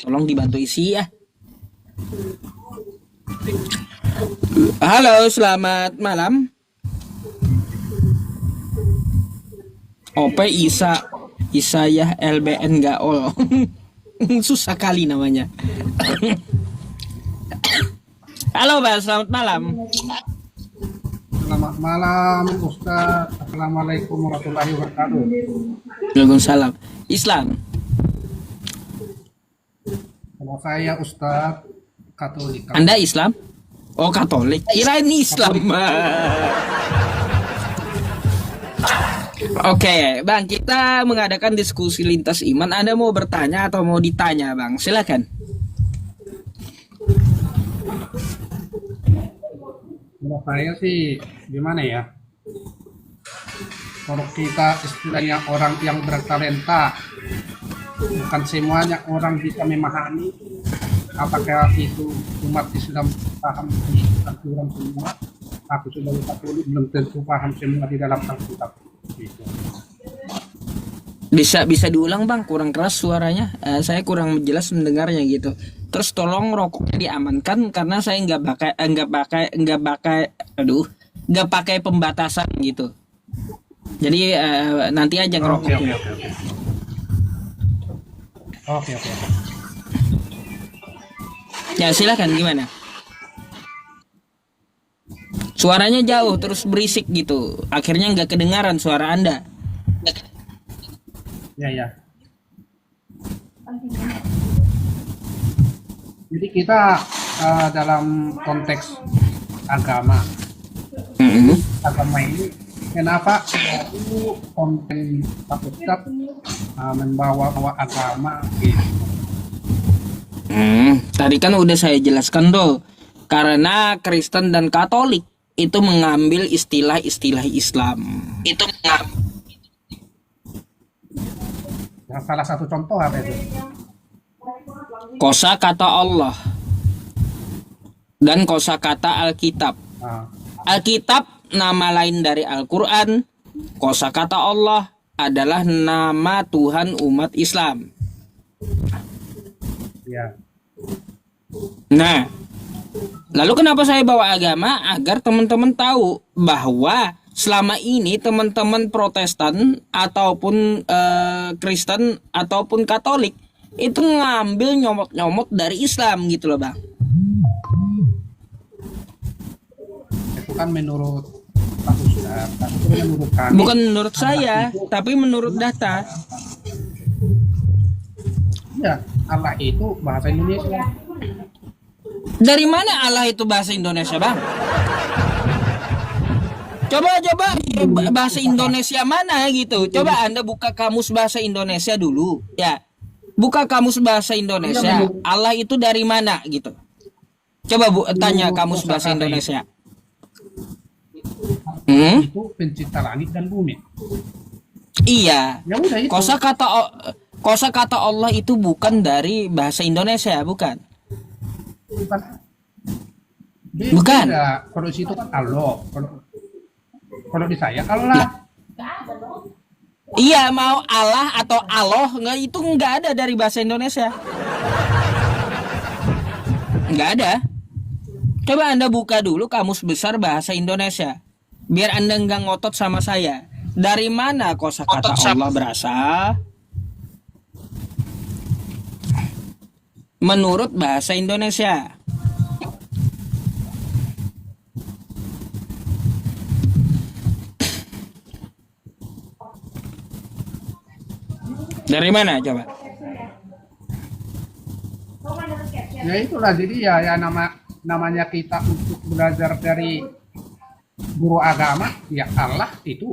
Tolong dibantu isi ya. Halo, selamat malam. OP Isa Isayah LBN Gaol. Susah kali namanya. Halo, Pak, selamat malam. Selamat malam, Ustaz. Assalamualaikum warahmatullahi wabarakatuh. Waalaikumsalam. Islam. Kalau saya Ustaz Katolik. Anda Islam? Oh, Katolik. Kirain Islam. Oke, Bang, kita mengadakan diskusi lintas iman. Anda mau bertanya atau mau ditanya, Bang? Silakan. Kalau saya sih gimana ya? Kalau kita istilahnya orang yang bertalenta, bukan semuanya orang bisa memahami apakah itu umat Islam paham di aturan semua. Aku sebagai Katolik belum tentu paham semua di dalam Alkitab. Gitu. Bisa diulang, Bang, kurang keras suaranya. Saya kurang jelas mendengarnya gitu. Terus tolong rokoknya diamankan karena saya nggak pakai pembatasan gitu. Jadi nanti aja ngerokoknya. Oke. Ya, silakan, gimana? Suaranya jauh terus berisik gitu. Akhirnya nggak kedengaran suara Anda. Ya. Jadi kita dalam konteks agama, agama ini kenapa itu konten Pak Ustadz membawa agama gitu. Tadi kan udah saya jelaskan tuh. Karena Kristen dan Katolik itu mengambil istilah-istilah Islam. Nah, salah satu contoh apa itu? Kosakata Allah dan kosakata Alkitab. Nah, Alkitab nama lain dari Al-Quran. Kosakata Allah adalah nama Tuhan umat Islam. ya. Nah, lalu kenapa saya bawa agama? Agar teman-teman tahu bahwa selama ini teman-teman Protestan ataupun Kristen ataupun Katolik itu ngambil nyomot-nyomot dari Islam gitu loh, Bang. Itu kan menurut Pak Ustadz, tapi itu menurut kami. Bukan menurut saya, tapi menurut data. Ya, Allah itu bahasa Indonesia. Dari mana Allah itu bahasa Indonesia, Bang? Coba bahasa Indonesia mana gitu. Coba Anda buka kamus bahasa Indonesia dulu, ya. Buka kamus bahasa Indonesia. Allah itu dari mana gitu. Coba tanya kamus bahasa Indonesia. Itu pencipta langit dan bumi. Iya. Ya udah itu. Kosakata Allah itu bukan dari bahasa Indonesia, bukan. Bukan. Beda. Kalau di situ kan Allah. Kalau di saya Allah. Iya, mau Allah atau Allah nggak, itu nggak ada dari bahasa Indonesia. Nggak ada. Coba Anda buka dulu kamus besar bahasa Indonesia. Biar Anda nggak ngotot sama saya. Dari mana kosakata Allah berasal? Menurut bahasa Indonesia. Dari mana coba? Ya itulah, jadi ya namanya kita untuk belajar dari guru agama, ya Allah itu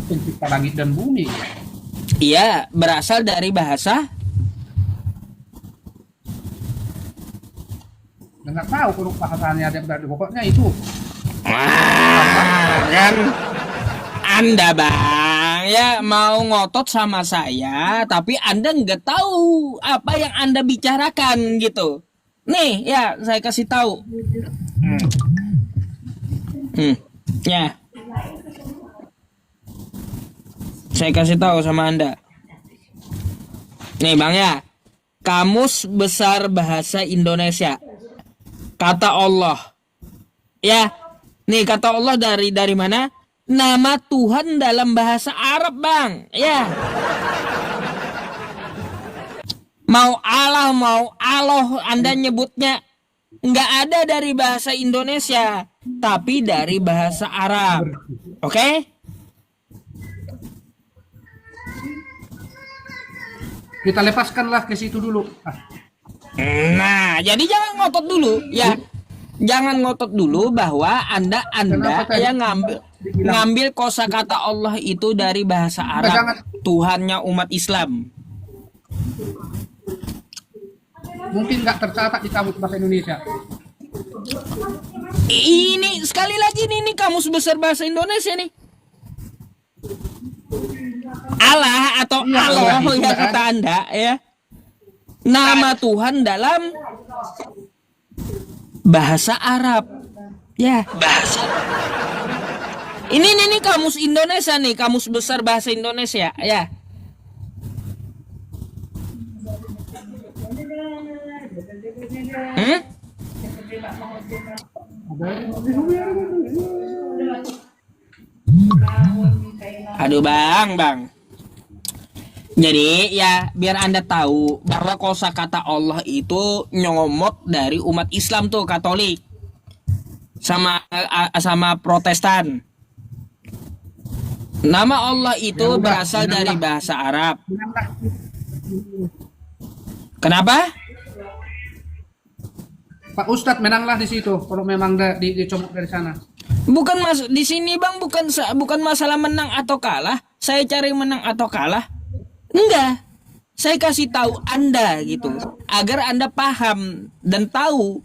pencipta langit dan bumi. Iya, berasal dari bahasa. Nggak tahu kalau bahasanya ada dari pokoknya itu. Kan Anda, Bang, ya mau ngotot sama saya, tapi Anda nggak tahu apa yang Anda bicarakan gitu. Nih, ya saya kasih tahu. Ya, saya kasih tahu sama Anda. Nih, Bang, ya. Kamus Besar Bahasa Indonesia. Kata Allah. Ya, nih kata Allah dari mana? Nama Tuhan dalam bahasa Arab, Bang. Ya. Mau Allah Anda nyebutnya nggak ada dari bahasa Indonesia, tapi dari bahasa Arab. Oke? Kita lepaskanlah ke situ dulu. Nah, jadi jangan ngotot dulu, ya. Jangan ngotot dulu bahwa Anda yang ngambil kosakata Allah itu dari bahasa Arab, Tuhannya umat Islam. Mungkin nggak tercatat di kamus bahasa Indonesia. Ini sekali lagi nih Kamus Besar Bahasa Indonesia nih. Allah atau Iya, Allah itu ya kata Anda ya. Nama Tuhan dalam bahasa Arab. Ya, bahasa. Ini nih Kamus Indonesia nih, Kamus Besar Bahasa Indonesia ya. Aduh bang. Jadi ya biar Anda tahu bahwa kosakata Allah itu nyomot dari umat Islam tuh, Katolik sama Protestan. Nama Allah itu berasal dari bahasa Arab. Kenapa? Pak Ustadz menanglah di situ kalau memang dicomot dari sana. Bukan di sini bang, bukan masalah menang atau kalah. Saya cari menang atau kalah. Enggak. Saya kasih tahu Anda gitu agar Anda paham dan tahu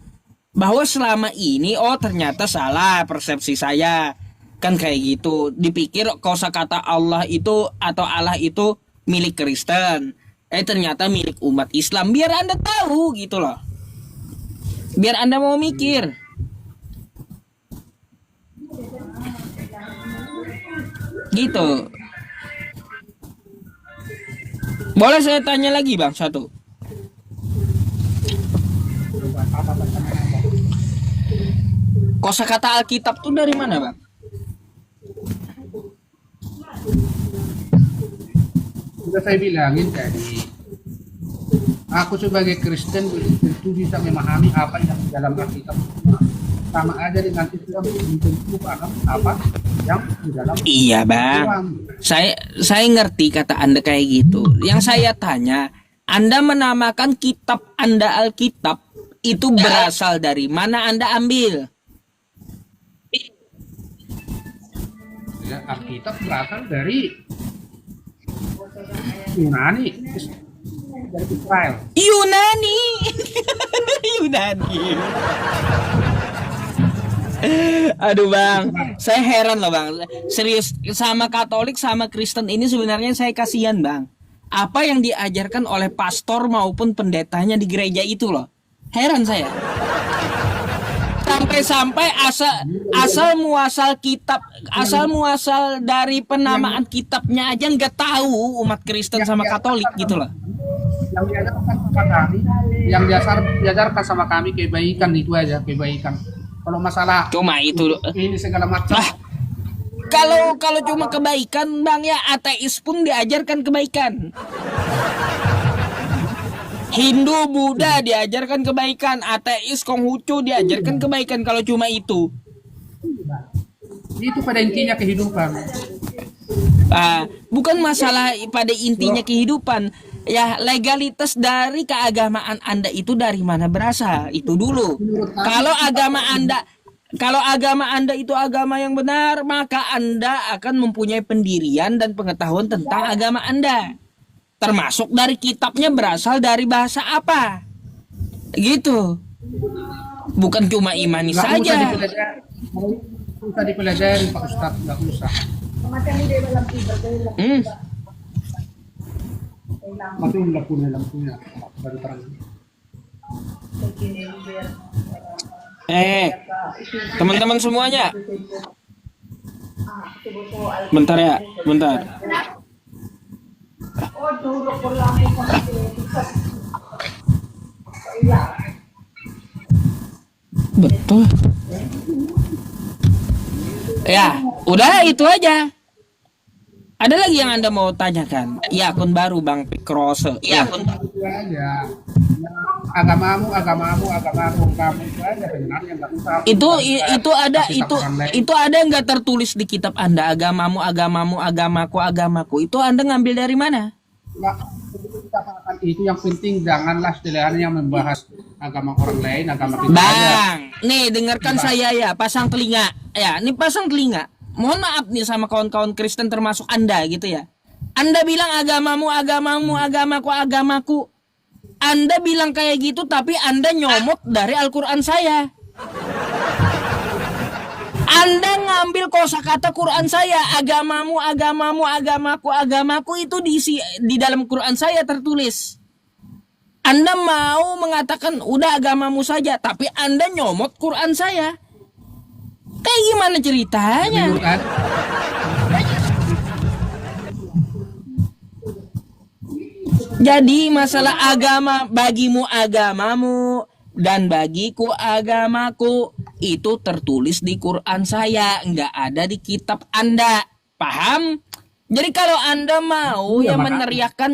bahwa selama ini ternyata salah persepsi saya. Kan kayak gitu. Dipikir kosakata Allah itu atau Allah itu milik Kristen. Ternyata milik umat Islam. Biar Anda tahu gitu loh. Biar Anda mau mikir. Gitu. Boleh saya tanya lagi bang satu. Kosakata Alkitab tuh dari mana bang? Sudah saya bilangin tadi. Aku sebagai Kristen tentu bisa memahami apa yang di dalam Alkitab. Sama aja dengan Islam tentu paham apa yang di dalam. Iya bang. Saya ngerti kata Anda kayak gitu. Yang saya tanya, Anda menamakan kitab Anda Alkitab itu berasal dari mana Anda ambil? Ya, Alkitab berasal dari Yunani, dari Israel. Yunani. Aduh bang, saya heran loh bang. Serius, sama Katolik sama Kristen ini sebenarnya saya kasihan bang. Apa yang diajarkan oleh pastor maupun pendetanya di gereja itu loh. Heran saya. Sampai-sampai asal muasal kitab, asal muasal dari penamaan kitabnya aja nggak tahu umat Kristen sama Katolik gitu loh. Yang diajarkan sama kami, yang diajarkan sama kami kebaikan itu aja, kebaikan. Kalau masalah Cuma itu ini segala macam. kalau cuma kebaikan bang ya, ateis pun diajarkan kebaikan. Hindu, Buddha diajarkan kebaikan, ateis, Konghucu diajarkan kebaikan. Kalau cuma itu Itu pada intinya kehidupan. bukan masalah pada intinya kehidupan. Ya, legalitas dari keagamaan Anda itu dari mana berasal? Itu dulu. Kalau agama Anda itu agama yang benar, maka Anda akan mempunyai pendirian dan pengetahuan tentang agama Anda. Termasuk dari kitabnya berasal dari bahasa apa. Gitu. Bukan cuma imani Nggak saja. usah dipelajari Pak Ustadz, nggak usah. Mati lampunya baru terang. Teman-teman semuanya. Bentar ya, bentar. Betul. Ya, udah itu aja. Ada lagi yang Anda mau tanyakan? Ya, akun baru Bang Pikrose. Ya, Itu aja. Ya, agamaku, kamu itu aja sebenarnya nggak usah. itu ada Kitab orang lain. itu ada nggak tertulis di kitab Anda, agamamu agamamu agamaku agamaku, itu Anda ngambil dari mana? Nggak, kita katakan itu yang penting janganlah istilahnya membahas agama orang lain, agama kita aja. Bang, nih dengarkan saya ya, pasang telinga ya, nih pasang telinga. Mohon maaf nih sama kawan-kawan Kristen termasuk Anda gitu ya. Anda bilang agamamu agamamu agamaku agamaku, Anda bilang kayak gitu tapi Anda nyomot dari Al-Quran saya. Anda ngambil kosakata Quran saya, agamamu, agamamu, agamaku, agamaku itu di dalam Quran saya tertulis. Anda mau mengatakan udah agamamu saja, tapi Anda nyomot Quran saya. Kayak gimana ceritanya? Menurut Anda, Jadi masalah agama, bagimu agamamu dan bagiku agamaku, itu tertulis di Quran saya, nggak ada di kitab Anda. Paham? Jadi kalau Anda mau Iya, ya makanya. meneriakan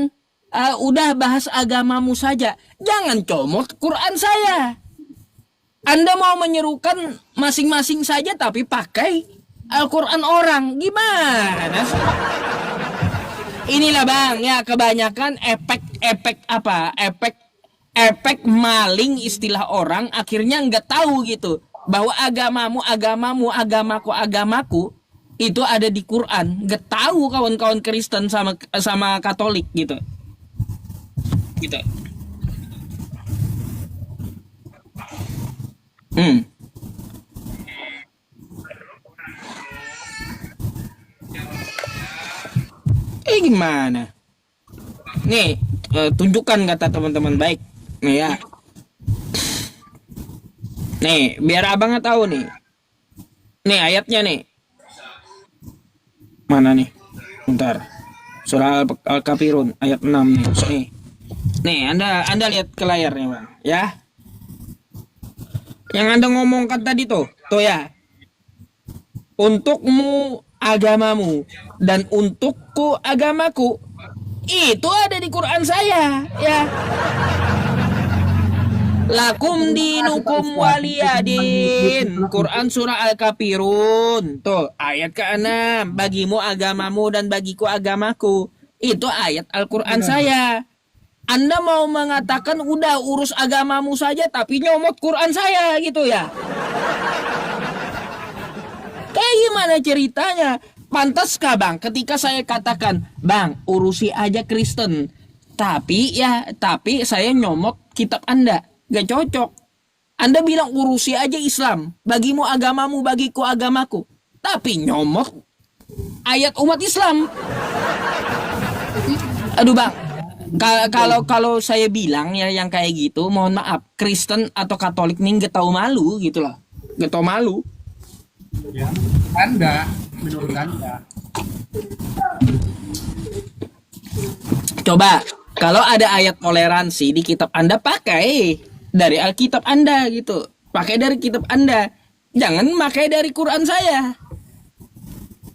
udah bahas agamamu saja, jangan comot Quran saya. Anda mau menyerukan masing-masing saja tapi pakai Al-Quran orang. Gimana sih? Inilah Bang, ya kebanyakan efek maling istilah orang, akhirnya nggak tahu gitu bahwa agamamu agamamu agamaku agamaku itu ada di Quran. Nggak tahu kawan-kawan Kristen sama Katolik gitu. Gitu. Gimana? Nih, tunjukkan kata teman-teman baik. Nih ya. Nih, biar abangnya tahu nih. Nih ayatnya nih. Mana nih? Bentar. Surah Al-Kafirun ayat 6 nih. Nih, Anda lihat ke layarnya, Bang, ya. Yang Anda ngomongkan tadi tuh ya. Untukmu agamamu dan untukku agamaku. Itu ada di Quran saya, ya. Lakum dinukum waliyadin. Quran surah Al-Kafirun. Tuh, ayat ke-6. Bagimu agamamu dan bagiku agamaku. Itu ayat Al-Quran saya. Anda mau mengatakan udah urus agamamu saja tapi nyomot Quran saya gitu ya. Kayak gimana ceritanya? Pantaskah Bang ketika saya katakan, Bang, urusi aja Kristen. Tapi saya nyomot kitab Anda. Gak cocok. Anda bilang urusi aja Islam. Bagimu agamamu, bagiku agamaku. Tapi nyomot ayat umat Islam. Aduh Bang, kalau saya bilang ya yang kayak gitu, mohon maaf, Kristen atau Katolik nih gak tahu malu gitu loh. Gak tahu malu. ya, Anda, menurut Anda, Coba, kalau ada ayat toleransi di kitab Anda, pakai dari Alkitab Anda gitu. Pakai dari kitab Anda. Jangan pakai dari Quran saya.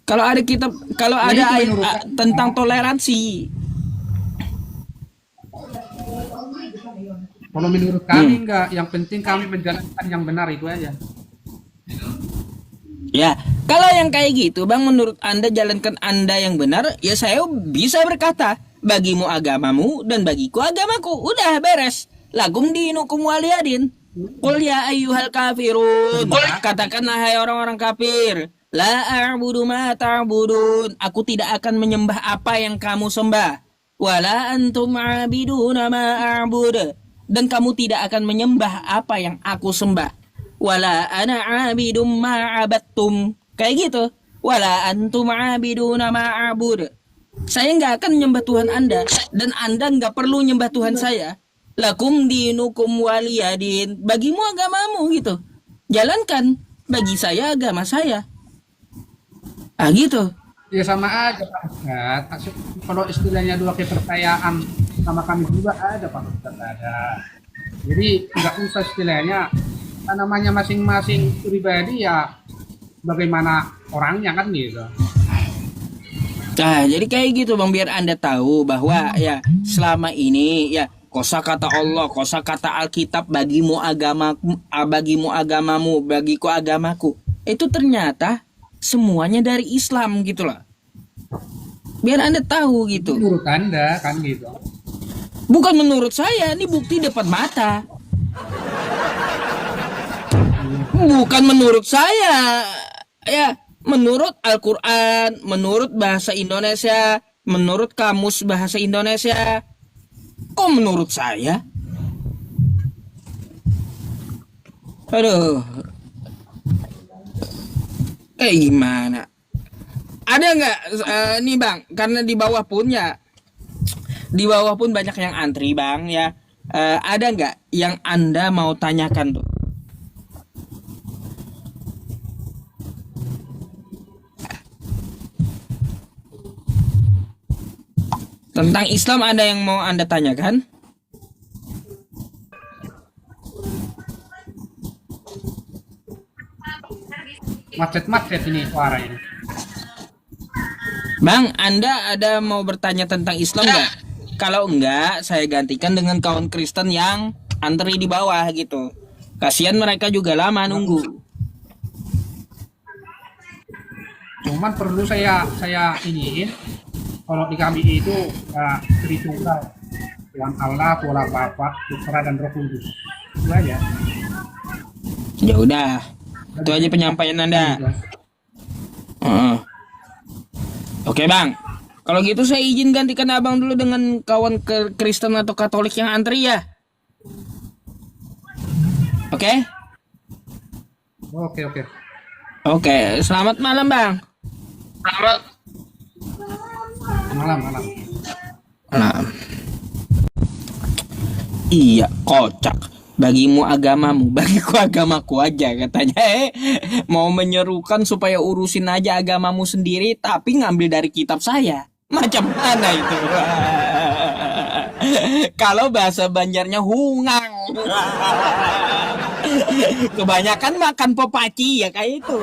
Kalau ada itu ayat menurut tentang toleransi. kalau menurut kami enggak, yang penting kami menjalankan yang benar itu aja. Ya, kalau yang kayak gitu, Bang, menurut Anda jalankan Anda yang benar, ya saya bisa berkata, bagimu agamamu dan bagiku agamaku. Udah beres. Lakum dinukum waliyadin. Qul ya ayyuhal kafirun. Katakanlah hai orang-orang kafir. La a'budu ma ta'budun. Aku tidak akan menyembah apa yang kamu sembah. Wala antum a'biduna ma a'bud. Dan kamu tidak akan menyembah apa yang aku sembah. Wala ana 'abidum ma 'abattum. Kayak gitu. Wala antum 'abiduna ma a'bud. Saya nggak akan menyembah Tuhan Anda dan Anda nggak perlu nyembah Tuhan saya. Lakum dinukum waliyadin. Bagimu agamamu gitu. Jalankan. Bagi saya agama saya. Gitu. Ya sama aja Pak Ustadz. Kalau istilahnya dua kepercayaan sama kami juga ada Pak Ustadz, ada. Jadi nggak usah istilahnya, namanya masing-masing pribadi ya bagaimana orangnya kan gitu. Nah, jadi kayak gitu Bang, biar Anda tahu bahwa ya selama ini ya kosakata Allah, kosakata Alkitab bagimu agamaku, bagimu agamamu, bagiku agamaku. Itu ternyata semuanya dari Islam gitu loh. Biar Anda tahu gitu. Menurut Anda kan gitu. Bukan menurut saya, ini bukti depan mata. Bukan menurut saya. Ya, menurut Al-Qur'an, menurut bahasa Indonesia, menurut kamus bahasa Indonesia. Kok menurut saya? Aduh, kayak gimana? Ada nggak nih Bang? Karena di bawah pun ya, di bawah pun banyak yang antri Bang ya. Ada nggak yang Anda mau tanyakan tuh? Tentang Islam ada yang mau Anda tanyakan? Macet-macet ini suara ini. Bang, Anda ada mau bertanya tentang Islam nggak? Kalau enggak, saya gantikan dengan kawan Kristen yang antri di bawah gitu. Kasihan mereka juga lama nunggu. Cuman perlu saya iniin, kalau di kami itu Tritunggal, Tuhan Allah, Tuhan Bapa, Putra dan Roh Kudus. Itu aja. Ya udah, itu aja penyampaian Anda. Heeh. Oke Bang, kalau gitu saya izin gantikan Abang dulu dengan kawan Kristen atau Katolik yang antri ya. Oke? Oke. Oke, selamat malam Bang. Malam. Nah, iya, kocak. Bagimu agamamu, bagiku agamaku aja katanya. Mau menyerukan supaya urusin aja agamamu sendiri, tapi ngambil dari kitab saya. Macam mana itu? Kalau bahasa Banjarnya hungang. Kebanyakan makan pepaci ya kayak itu.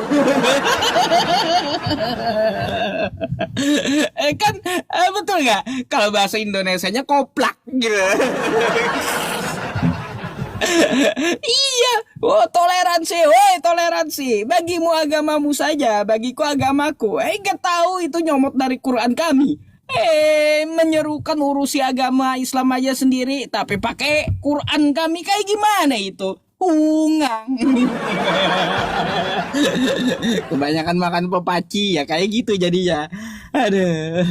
Kan betul nggak? Kalau bahasa Indonesianya koplak gitu. Iya, toleransi, woi toleransi. Bagimu agamamu saja, bagiku agamaku. Gak tahu itu nyomot dari Quran kami. Menyerukan urusi agama Islam aja sendiri, tapi pakai Quran kami kayak gimana itu? Hungang. Kebanyakan makan pepaci ya kayak gitu jadinya. Aduh.